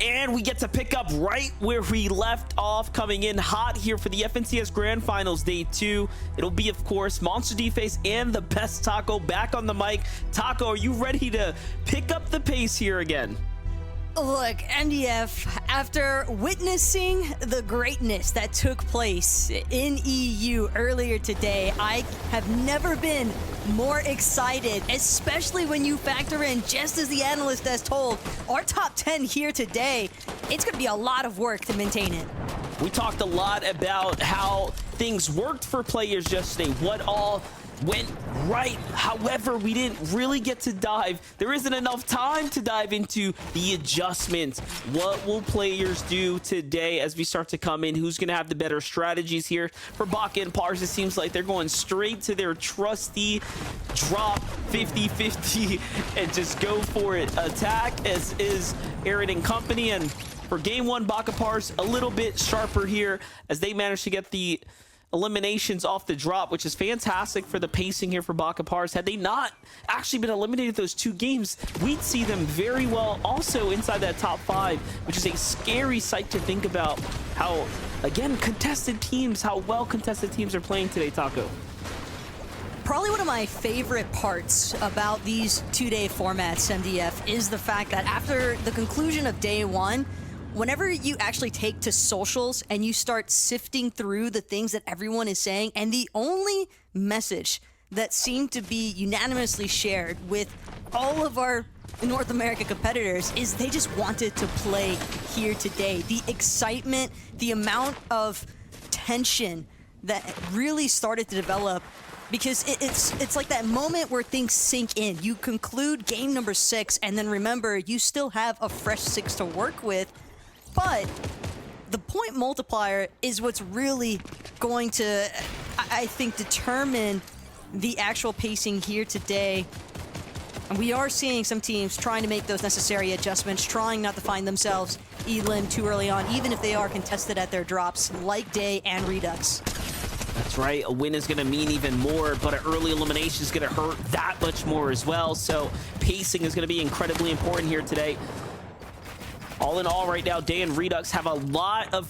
And we get to pick up right where we left off, coming in hot here for the FNCS Grand Finals Day 2. It'll be, of course, Monster D-Face and the best Taco back on the mic. Taco, are you ready to pick up the pace here again? Look, MDF, after witnessing the greatness that took place in EU earlier today, I have never been more excited, especially when you factor in, just as the analyst has told, our top 10 here today. It's going to be a lot of work to maintain it. We talked a lot about how things worked for players yesterday, what all went right. However, we didn't really get to dive. There isn't enough time to dive into the adjustments. What will players do today as we start to come in? Who's going to have the better strategies here? For Baka and Pars, it seems like they're going straight to their trusty drop 50-50 and just go for it. Attack, as is Aaron and company. And for game one, Baka Pars a little bit sharper here as they manage to get the eliminations off the drop, which is fantastic for the pacing here for Baka Pars. Had they not actually been eliminated those two games, we'd see them very well also inside that top 5, which is a scary sight to think about how, again, how well contested teams are playing today, Taco. Probably one of my favorite parts about these two-day formats, MDF, is the fact that after the conclusion of day one, whenever you actually take to socials and you start sifting through the things that everyone is saying, and the only message that seemed to be unanimously shared with all of our North America competitors is they just wanted to play here today. The excitement, the amount of tension that really started to develop, because it's like that moment where things sink in. You conclude game number 6, and then remember, you still have a fresh 6 to work with. But the point multiplier is what's really going to, I think, determine the actual pacing here today. And we are seeing some teams trying to make those necessary adjustments, trying not to find themselves elim too early on, even if they are contested at their drops, like Day and Redux. That's right, a win is going to mean even more, but an early elimination is going to hurt that much more as well. So pacing is going to be incredibly important here today. All in all, right now, Day and Redux have a lot of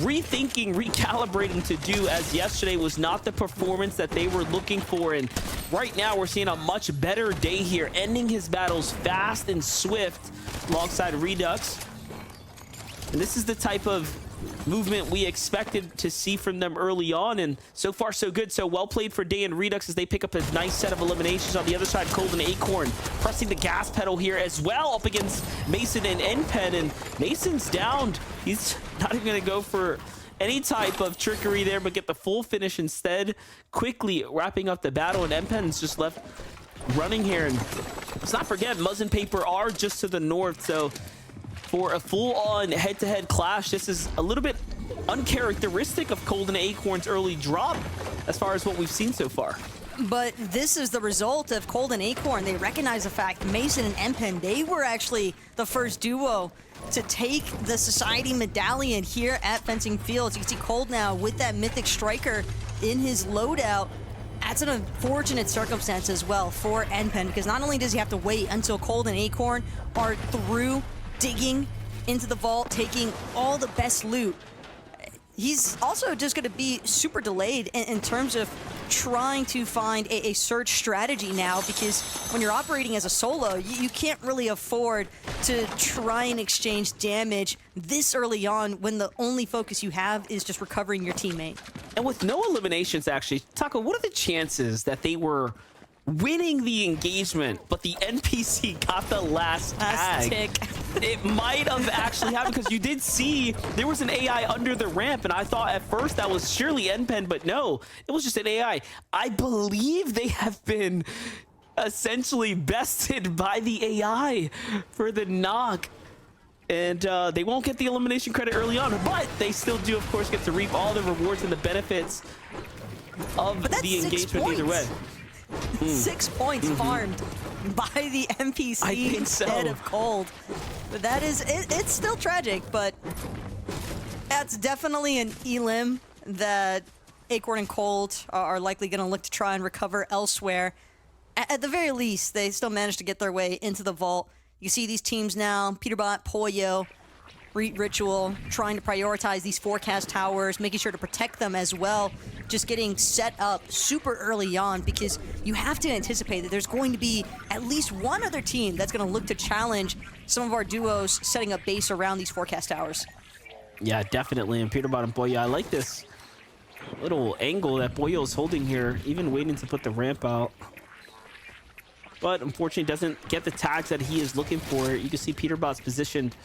rethinking, recalibrating to do, as yesterday was not the performance that they were looking for. And right now, we're seeing a much better Day here, ending his battles fast and swift alongside Redux. And this is the type of movement we expected to see from them early on, and so far so good. So well played for Day and Redux as they pick up a nice set of eliminations. On the other side, Cold and Acorn pressing the gas pedal here as well up against Mason and NPen, and Mason's down. He's not even going to go for any type of trickery there, but get the full finish instead, quickly wrapping up the battle, and NPen's just left running here. And let's not forget, Muzz and Paper are just to the north, so for a full-on head-to-head clash, this is a little bit uncharacteristic of Cold and Acorn's early drop as far as what we've seen so far. But this is the result of Cold and Acorn. They recognize the fact Mason and NPen, they were actually the first duo to take the Society Medallion here at Fencing Fields. You can see Cold now with that Mythic Striker in his loadout. That's an unfortunate circumstance as well for NPen, because not only does he have to wait until Cold and Acorn are through digging into the vault, taking all the best loot, he's also just going to be super delayed in terms of trying to find a search strategy now, because when you're operating as a solo, you can't really afford to try and exchange damage this early on when the only focus you have is just recovering your teammate. And with no eliminations, actually, Taco, what are the chances that they were winning the engagement, but the NPC got the last tag? Tick. It might have actually happened, because you did see there was an AI under the ramp, and I thought at first that was surely NPen, but no, it was just an AI. I believe they have been essentially bested by the AI for the knock. And they won't get the elimination credit early on, but they still do, of course, get to reap all the rewards and the benefits of the engagement either way. 6 points farmed by the NPC instead of Cold. But that is, it's still tragic, but that's definitely an elim that Acorn and Cold are likely going to look to try and recover elsewhere. At the very least, they still managed to get their way into the vault. You see these teams now, Peterbot, Pollo, Ritual trying to prioritize these forecast towers, making sure to protect them as well, just getting set up super early on, because you have to anticipate that there's going to be at least one other team that's going to look to challenge some of our duos setting up base around these forecast towers. Yeah, definitely. And Peterbot and Boyo, I like this little angle that Boyo's holding here, even waiting to put the ramp out. But unfortunately doesn't get the tags that he is looking for. You can see Peterbot's positioned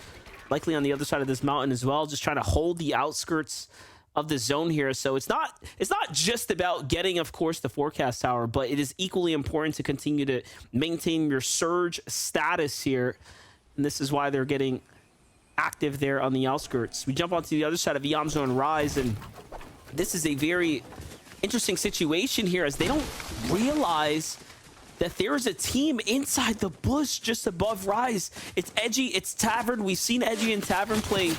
likely on the other side of this mountain as well, just trying to hold the outskirts of the zone here. So it's not just about getting, of course, the forecast tower, but it is equally important to continue to maintain your surge status here. And this is why they're getting active there on the outskirts. We jump onto the other side of Yamzo and Rise, and this is a very interesting situation here, as they don't realize that there is a team inside the bush just above Rise. It's Edgy, it's Tavern. We've seen Edgy and Tavern play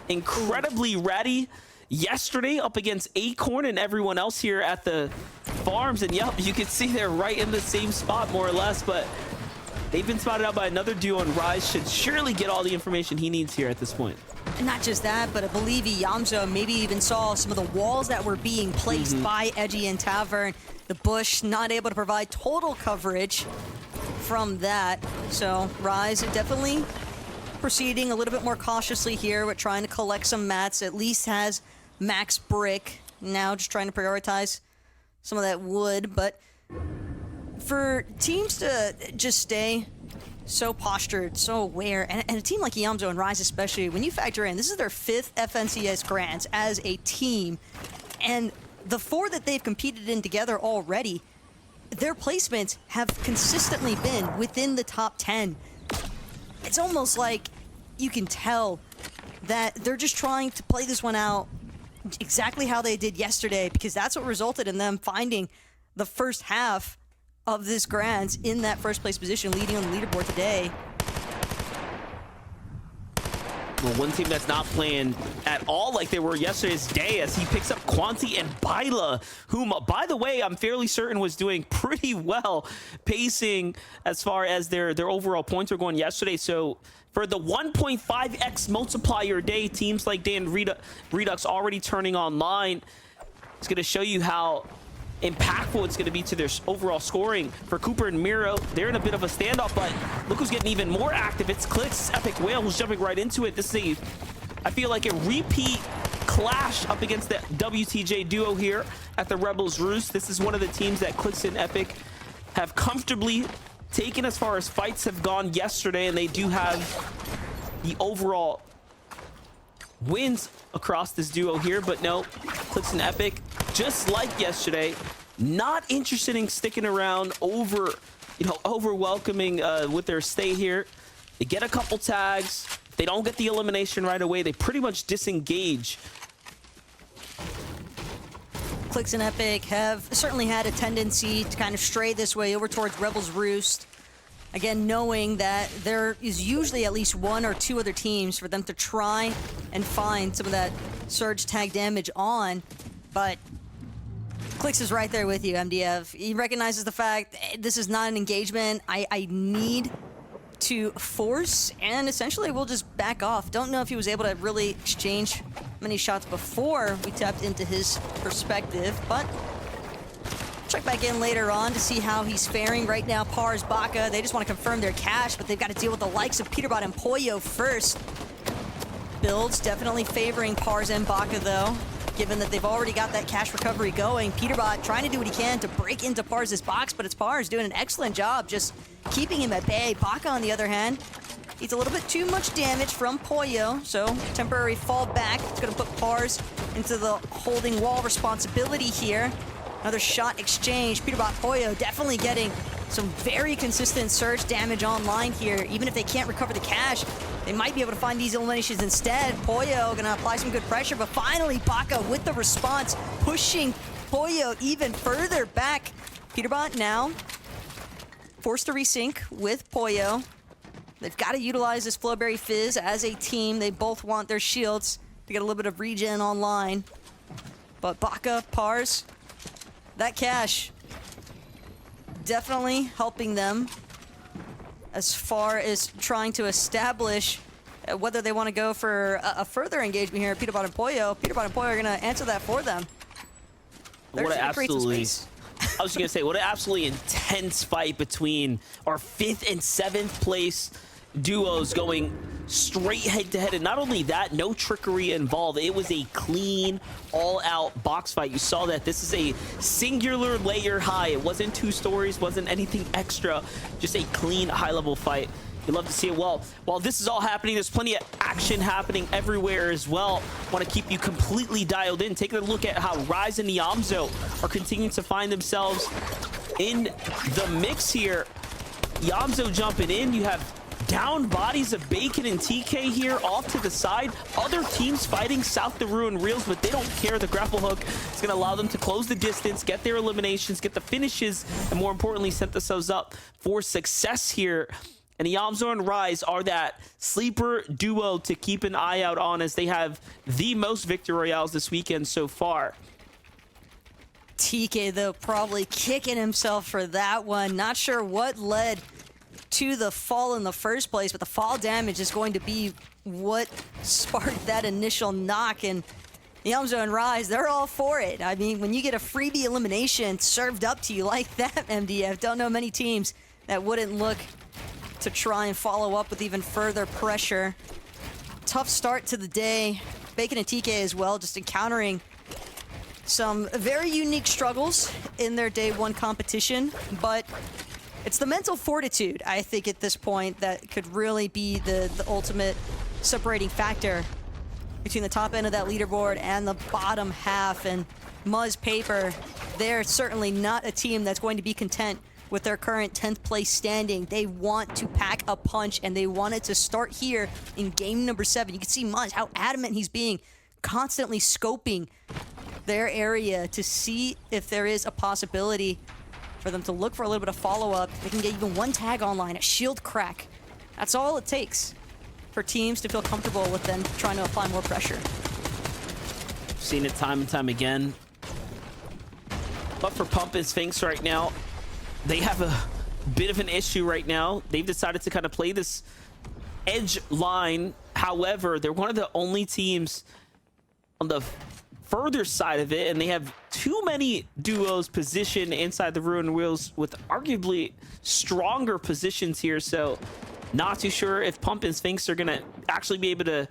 incredibly ready yesterday up against Acorn and everyone else here at the farms. And yep, you can see they're right in the same spot more or less, but they've been spotted out by another duo, and Rise should surely get all the information he needs here at this point. And not just that, but I believe Yamzo maybe even saw some of the walls that were being placed by Edgy and Tavern. The bush not able to provide total coverage from that. So Rise definitely proceeding a little bit more cautiously here with trying to collect some mats. At least has max brick. Now just trying to prioritize some of that wood. But for teams to just stay so postured, so aware, and a team like Yamzo and Rise especially, when you factor in, this is their 5th FNCS Grands as a team, and the 4 that they've competed in together already, their placements have consistently been within the top 10. It's almost like you can tell that they're just trying to play this one out exactly how they did yesterday, because that's what resulted in them finding the first half of this Grands in that first place position, leading on the leaderboard today. Well, one team that's not playing at all like they were yesterday is Day, as he picks up Quanti and Baila, whom, by the way, I'm fairly certain was doing pretty well pacing as far as their overall points were going yesterday. So for the 1.5x multiplier Day, teams like Day and Redux already turning online, it's going to show you how impactful it's going to be to their overall scoring. For Cooper and Miro, they're in a bit of a standoff, but look who's getting even more active. It's Clix, Epic Whale, who's jumping right into it. This is I feel like a repeat clash up against the WTJ duo here at the Rebels Roost. This is one of the teams that Clix and Epic have comfortably taken as far as fights have gone yesterday, and they do have the overall wins across this duo here. But no, Clix and Epic, just like yesterday, not interested in sticking around over welcoming with their stay here. They get a couple tags. If they don't get the elimination right away, they pretty much disengage. Clix and Epic have certainly had a tendency to kind of stray this way over towards Rebels Roost. Again, knowing that there is usually at least 1 or 2 other teams for them to try and find some of that surge tag damage on. But Clix is right there with you, MDF. He recognizes the fact this is not an engagement. I need to force, and essentially we'll just back off. Don't know if he was able to really exchange many shots before we tapped into his perspective, but check back in later on to see how he's faring. Right now, Pars, Baka, they just want to confirm their cash, but they've got to deal with the likes of Peterbot and Poyo first. Builds definitely favoring Pars and Baka, though, given that they've already got that cash recovery going. Peterbot trying to do what he can to break into Pars' box, but it's Pars doing an excellent job just keeping him at bay. Baka, on the other hand, needs a little bit too much damage from Poyo, so temporary fall back. It's going to put Pars into the holding wall responsibility here. Another shot exchange. Peterbot, Poyo definitely getting some very consistent surge damage online here. Even if they can't recover the cash, they might be able to find these eliminations instead. Poyo gonna apply some good pressure, but finally Baka with the response, pushing Poyo even further back. Peterbot now forced to resync with Poyo. They've got to utilize this Flowberry Fizz as a team. They both want their shields to get a little bit of regen online. But Baka, Pars, that cash definitely helping them as far as trying to establish whether they want to go for a further engagement here. Peterbot and Pollo are going to answer that for them. What an absolutely, I was going to say, what an absolutely intense fight between our 5th and 7th place duos going straight head-to-head. And not only that, no trickery involved. It was a clean, all-out box fight. You saw that. This is a singular layer high. It wasn't 2 stories, wasn't anything extra. Just a clean, high-level fight. You love to see it. Well, while this is all happening, there's plenty of action happening everywhere as well. Want to keep you completely dialed in. Taking a look at how Rise and Yamzo are continuing to find themselves in the mix here. Yamzo jumping in. You have down bodies of Bacon and TK here off to the side. Other teams fighting south the Ruin Reels, but they don't care. The grapple hook is going to allow them to close the distance, get their eliminations, get the finishes, and more importantly, set themselves up for success here. And Yamzo and Rise are that sleeper duo to keep an eye out on, as they have the most victory royales this weekend so far. TK, though, probably kicking himself for that one. Not sure what led to the fall in the first place, but the fall damage is going to be what sparked that initial knock. And Yamzo and Rise, they're all for it. I mean, when you get a freebie elimination served up to you like that, MDF, don't know many teams that wouldn't look to try and follow up with even further pressure. Tough start to the day. Bacon and TK as well, just encountering some very unique struggles in their day 1 competition, but it's the mental fortitude, I think, at this point that could really be the ultimate separating factor between the top end of that leaderboard and the bottom half. And Muzz Paper, they're certainly not a team that's going to be content with their current 10th place standing. They want to pack a punch, and they want it to start here in game number 7. You can see Muzz, how adamant he's being, constantly scoping their area to see if there is a possibility for them to look for a little bit of follow-up. They can get even 1 tag online, a shield crack. That's all it takes for teams to feel comfortable with them trying to apply more pressure. Seen it time and time again. But for Pump and Sphinx right now, they have a bit of an issue right now. They've decided to kind of play this edge line. However, they're one of the only teams on the further side of it, and they have too many duos positioned inside the Ruin Wheels with arguably stronger positions here. So not too sure if Pump and Sphinx are going to actually be able to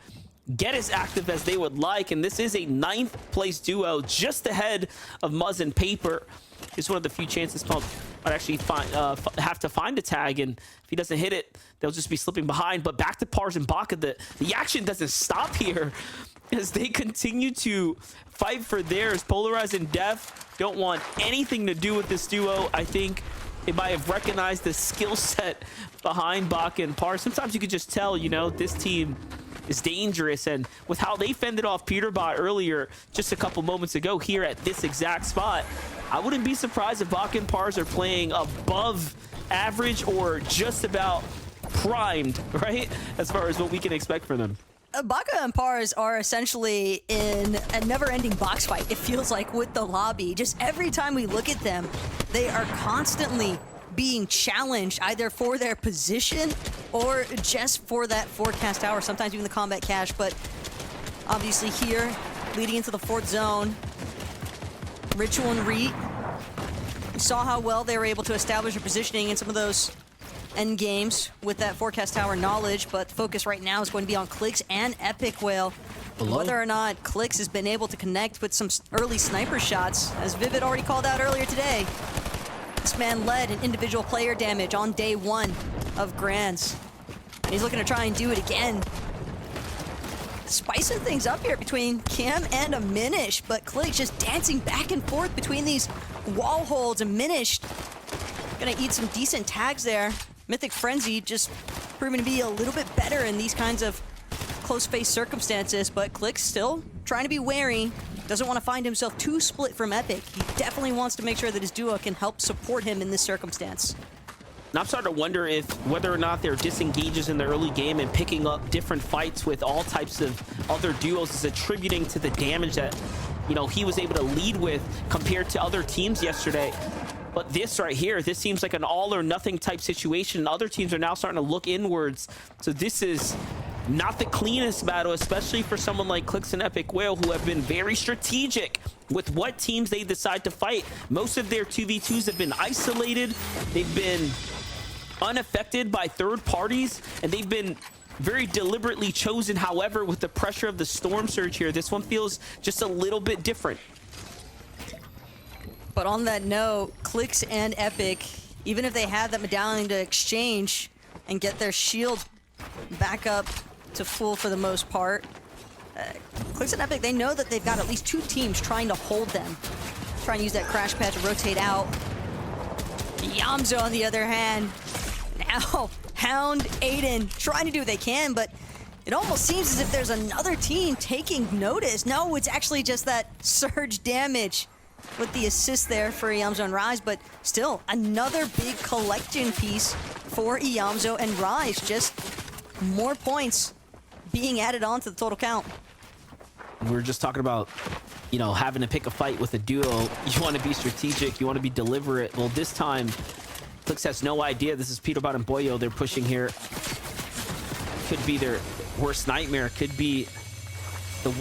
get as active as they would like. And this is a 9th place duo just ahead of Muzz and Paper. It's one of the few chances Pump might actually have to find a tag, and if he doesn't hit it, they'll just be slipping behind. But back to Pars and Baka, the action doesn't stop here as they continue to fight for theirs. Polarized and Def don't want anything to do with this duo. I think they might have recognized the skill set behind Baka and Pars. Sometimes you could just tell, you know, this team is dangerous, and with how they fended off Peterbot earlier just a couple moments ago here at this exact spot, I wouldn't be surprised if Baka and Pars are playing above average or just about primed, right, as far as what we can expect from them. Baka and Pars are essentially in a never-ending box fight, it feels like, with the lobby. Just every time we look at them, they are constantly being challenged, either for their position or just for that forecast tower, sometimes even the combat cache. But obviously here, leading into the 4th zone, Ritual and Reet, we saw how well they were able to establish their positioning in some of those end games with that forecast tower knowledge, but the focus right now is going to be on Clix and Epic Whale. Hello? Whether or not Clix has been able to connect with some early sniper shots, as Vivid already called out earlier today. This man led in individual player damage on day 1 of Grands. And he's looking to try and do it again. Spicing things up here between Cam and Minish, but Clix just dancing back and forth between these wall holds. And Minish gonna eat some decent tags there. Mythic Frenzy just proving to be a little bit better in these kinds of close-face circumstances, but Clix still trying to be wary. Doesn't want to find himself too split from Epic. He definitely wants to make sure that his duo can help support him in this circumstance. And I'm starting to wonder if whether or not their disengages in the early game and picking up different fights with all types of other duos is attributing to the damage that, you know, he was able to lead with compared to other teams yesterday. But this right here, this seems like an all or nothing type situation. Other teams are now starting to look inwards. So this is not the cleanest battle, especially for someone like Clix and Epic Whale, who have been very strategic with what teams they decide to fight. Most of their 2v2s have been isolated. They've been unaffected by third parties, and they've been very deliberately chosen. However, with the pressure of the Storm Surge here, this one feels just a little bit different. But on that note, Clix and Epic, even if they have that medallion to exchange and get their shields back up to full for the most part, Clix and Epic, they know that they've got at least two teams trying to hold them. Try and use that crash pad to rotate out. Yamzo, on the other hand, now Hound, Aiden, trying to do what they can, but it almost seems as if there's another team taking notice. No, it's actually just that surge damage with the assist there for Yamzo and Rise, but still another big collection piece for Yamzo and Rise. Just more points being added on to the total count. We were just talking about, you know, having to pick a fight with a duo. You want to be strategic, you want to be deliberate. Well, this time, Clix has no idea. This is Peterbot and Boyo they're pushing here. Could be their worst nightmare. Could be the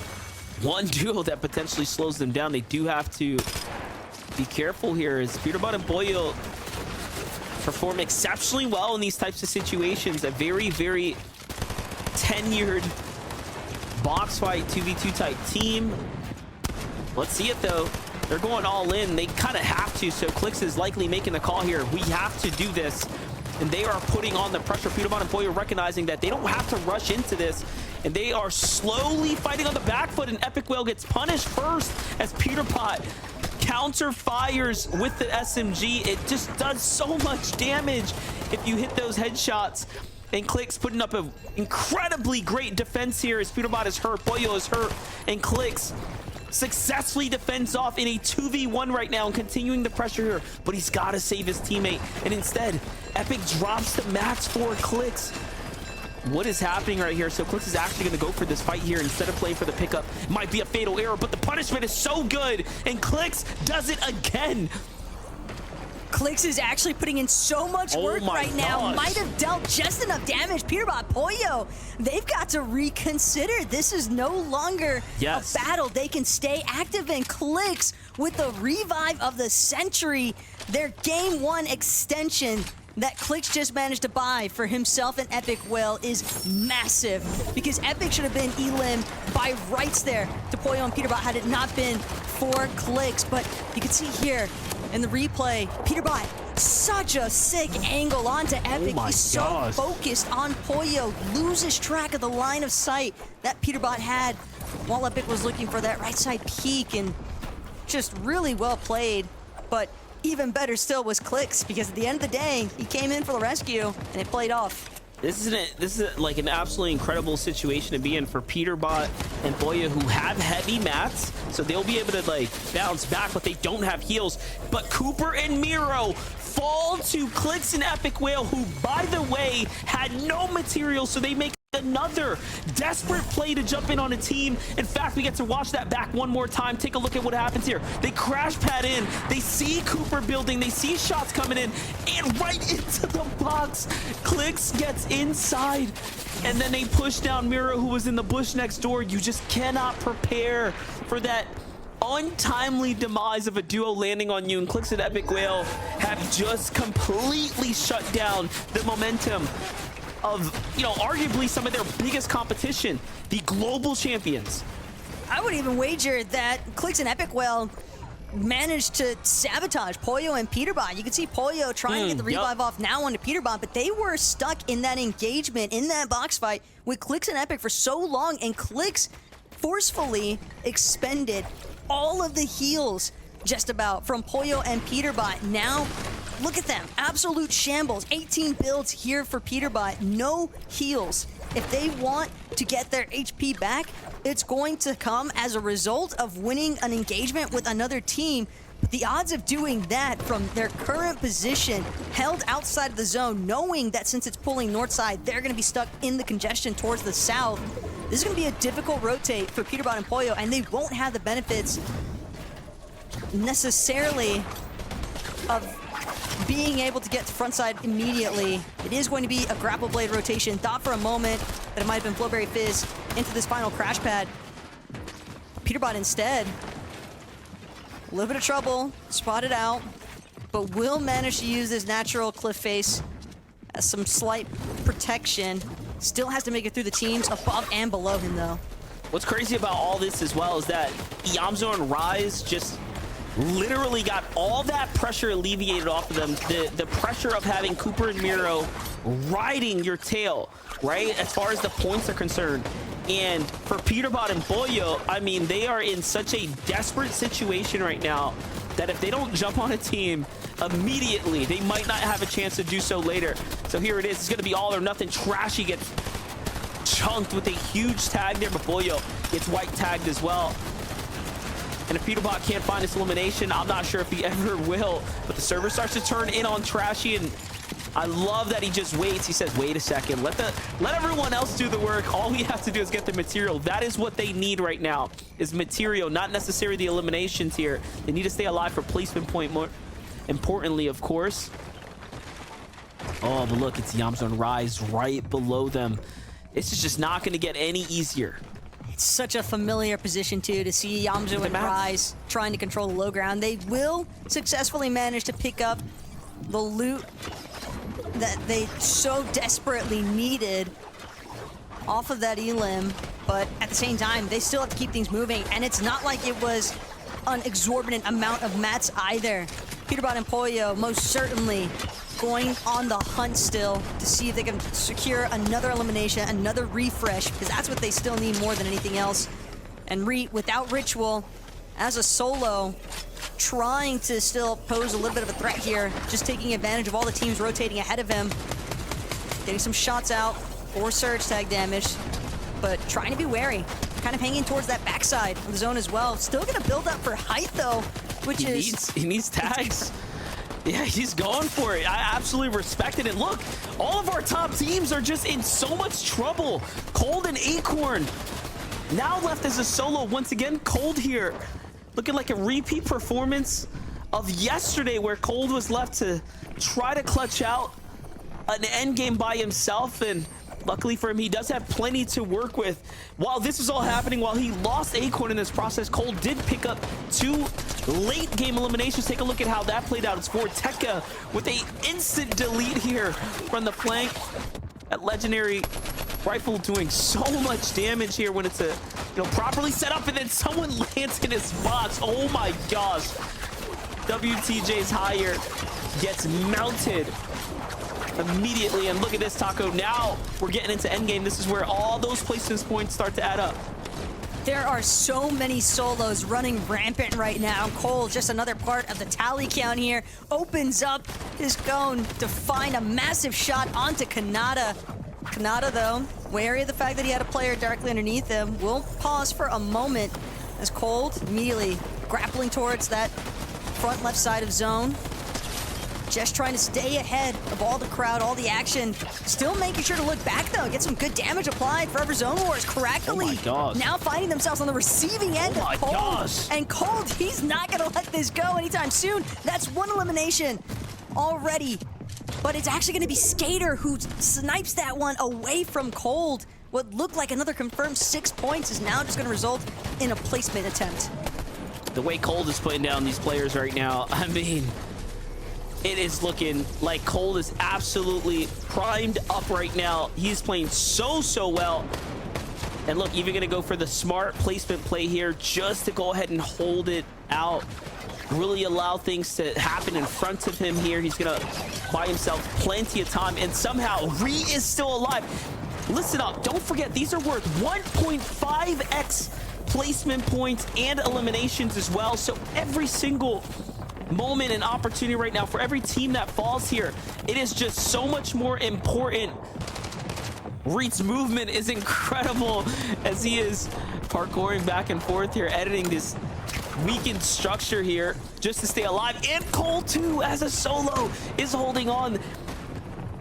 one duo that potentially slows them down. They do have to be careful here, as Peterbot and Boyo perform exceptionally well in these types of situations. A very, very tenured box fight 2v2 type team. Let's see it though. They're going all in. They kind of have to, so Clix is likely making the call here. We have to do this, and they are putting on the pressure. Peterbot and Boyo recognizing that they don't have to rush into this, and they are slowly fighting on the back foot, and Epic Whale gets punished first as Peterbot counter fires with the SMG. It just does so much damage if you hit those headshots. And Clix putting up an incredibly great defense here as Peterbot is hurt, Boyo is hurt, and Clix successfully defends off in a 2v1 right now and continuing the pressure here, but he's got to save his teammate, and instead Epic drops the max for Clix. What is happening right here? So Clix is actually going to go for this fight here instead of playing for the pickup. It might be a fatal error, but the punishment is so good, and Clix does it again. Clix is actually putting in so much work right now. Might have dealt just enough damage. Peterbot, Boyo, they've got to reconsider. This is no longer a battle they can stay active in. Clix with the revive of the century, their game one extension that Clix just managed to buy for himself and Epic Whale is massive, because Epic should have been elim by rights there to Boyo and Peterbot had it not been for Clix. But you can see here in the replay, Peterbot, such a sick angle onto Epic. He's so focused on Boyo, loses track of the line of sight that Peterbot had while Epic was looking for that right side peek, and just really well played. But even better still was Clix, because at the end of the day, he came in for the rescue and it played off. This is like an absolutely incredible situation to be in for Peterbot and Boyo, who have heavy mats, so they'll be able to like bounce back, but they don't have heals. But Cooper and Miro fall to Clix and Epic Whale, who, by the way, had no material, so they make another desperate play to jump in on a team. In fact, we get to watch that back one more time. Take a look at what happens here. They crash pad in, they see Cooper building, they see shots coming in, and right into the box, Clix gets inside, and then they push down Miro, who was in the bush next door. You just cannot prepare for that untimely demise of a duo landing on you, and Clix and Epic Whale have just completely shut down the momentum of, you know, arguably some of their biggest competition, the global champions. I would even wager that Clix and Epic Whale managed to sabotage Boyo and Peterbot. You can see Boyo trying to get the revive off now onto Peterbot, but they were stuck in that engagement, in that box fight with Clix and Epic for so long, and Clix forcefully expended all of the heals just about from Boyo and Peterbot. Now look at them, absolute shambles. 18 builds here for Peterbot, no heals. If they want to get their HP back, it's going to come as a result of winning an engagement with another team. But the odds of doing that from their current position, held outside of the zone, knowing that since it's pulling north side, they're gonna be stuck in the congestion towards the south. This is gonna be a difficult rotate for Peterbot and Boyo, and they won't have the benefits necessarily of being able to get to front side immediately. It is going to be a grapple blade rotation. Thought for a moment that it might have been Flowberry Fizz into this final crash pad. Peterbot instead, a little bit of trouble, spotted out, but will manage to use this natural cliff face as some slight protection. Still has to make it through the teams above and below him, though. What's crazy about all this as well is that Yamzo and Rise just literally got all that pressure alleviated off of them. The pressure of having Cooper and Miro riding your tail, right? As far as the points are concerned. And for Peterbot and Boyo, I mean, they are in such a desperate situation right now that if they don't jump on a team immediately, they might not have a chance to do so later. So here it is. It's going to be all or nothing. Trashy gets chunked with a huge tag there, but Boyo gets white tagged as well. And if Peterbot can't find this elimination, I'm not sure if he ever will. But the server starts to turn in on Trashy, and I love that he just waits. He says, wait a second, let everyone else do the work. All we have to do is get the material. That is what they need right now, is material, not necessarily the eliminations here. They need to stay alive for placement point, more importantly, of course. Oh, but look, it's Yamzo and Rise right below them. This is just not going to get any easier. It's such a familiar position, too, to see Yamzo and Rise trying to control the low ground. They will successfully manage to pick up the loot that they so desperately needed off of that elim, but at the same time, they still have to keep things moving, and it's not like it was an exorbitant amount of mats either. Peterbot and Boyo most certainly going on the hunt still to see if they can secure another elimination, another refresh, because that's what they still need more than anything else. And Reet, without Ritual, as a solo, trying to still pose a little bit of a threat here, just taking advantage of all the teams rotating ahead of him, getting some shots out for surge tag damage, but trying to be wary, kind of hanging towards that backside of the zone as well. Still gonna build up for height though, which he needs tags. Yeah, he's going for it. I absolutely respect it. And look, all of our top teams are just in so much trouble. Cold and Acorn now left as a solo. Once again, Cold here looking like a repeat performance of yesterday, where Cold was left to try to clutch out an end game by himself, and luckily for him, he does have plenty to work with. While this is all happening, while he lost Acorn in this process, Cold did pick up 2 late game eliminations. Take a look at how that played out. It's for Tekka with a instant delete here from the flank. That legendary rifle doing so much damage here when it's properly set up, and then someone lands in his box. Oh my gosh. WTJ's higher gets mounted immediately, and look at this, Taco. Now we're getting into endgame. This is where all those placement points start to add up. There are so many solos running rampant right now. Cole, just another part of the tally count here, opens up his cone to find a massive shot onto Kanata. Kanata, though, wary of the fact that he had a player directly underneath him, will pause for a moment as Cold immediately grappling towards that front left side of zone. Just trying to stay ahead of all the crowd, all the action. Still making sure to look back, though. Get some good damage applied. Forever Zone Wars correctly. Now finding themselves on the receiving end of Cold. And Cold, he's not going to let this go anytime soon. That's 1 elimination already. But it's actually going to be Skater who snipes that one away from Cold. What looked like another confirmed 6 points is now just going to result in a placement attempt. The way Cold is putting down these players right now, I mean, it is looking like Cold is absolutely primed up right now. He's playing so well. And look, even gonna go for the smart placement play here just to go ahead and hold it out. Really allow things to happen in front of him here. He's gonna buy himself plenty of time, and somehow Reet is still alive. Listen up, don't forget, these are worth 1.5x placement points and eliminations as well. So every single moment and opportunity right now for every team that falls here, it is just so much more important. Reet's movement is incredible as he is parkouring back and forth here, editing this weakened structure here just to stay alive. And Cole too, as a solo, is holding on.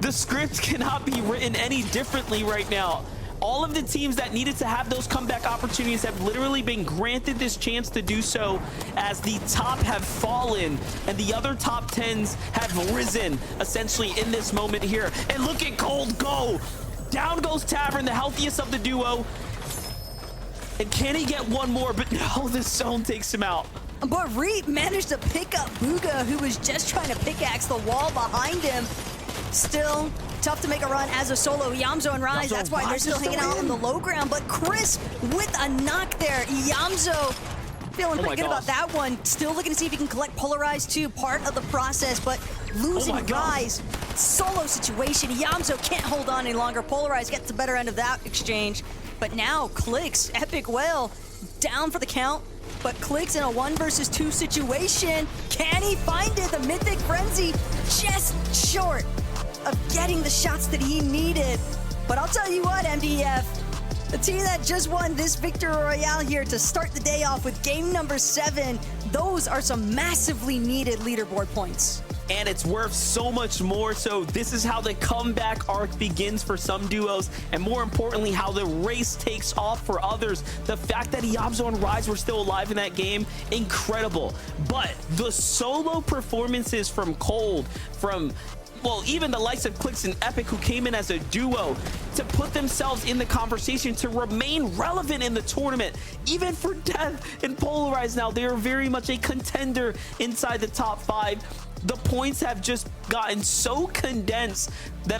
The script cannot be written any differently right now. All of the teams that needed to have those comeback opportunities have literally been granted this chance to do so, as the top have fallen and the other top 10s have risen essentially in this moment here. And look at Cold go. Down goes Tavern, the healthiest of the duo. And can he get one more? But no, the zone takes him out. But Reap managed to pick up Bugha, who was just trying to pickaxe the wall behind him. Still tough to make a run as a solo. Yamzo and Rise, that's why they're still hanging out on the low ground. But Chris with a knock there. Yamzo feeling pretty good about that one. Still looking to see if he can collect Polarize too, part of the process, but losing Rise. Solo situation. Yamzo can't hold on any longer. Polarize gets the better end of that exchange. But now Clix, Epic Whale, down for the count. But Clix in a 1 versus 2 situation. Can he find it? The Mythic Frenzy just short of getting the shots that he needed. But I'll tell you what, MDF, the team that just won this Victory Royale here to start the day off with game number 7, those are some massively needed leaderboard points. And it's worth so much more. So this is how the comeback arc begins for some duos, and more importantly, how the race takes off for others. The fact that Yamzo and Rise were still alive in that game, incredible. But the solo performances from Cold, from well, even the likes of Clix and Epic, who came in as a duo to put themselves in the conversation, to remain relevant in the tournament, even for Death and Polarize now, they are very much a contender inside the top 5. The points have just gotten so condensed that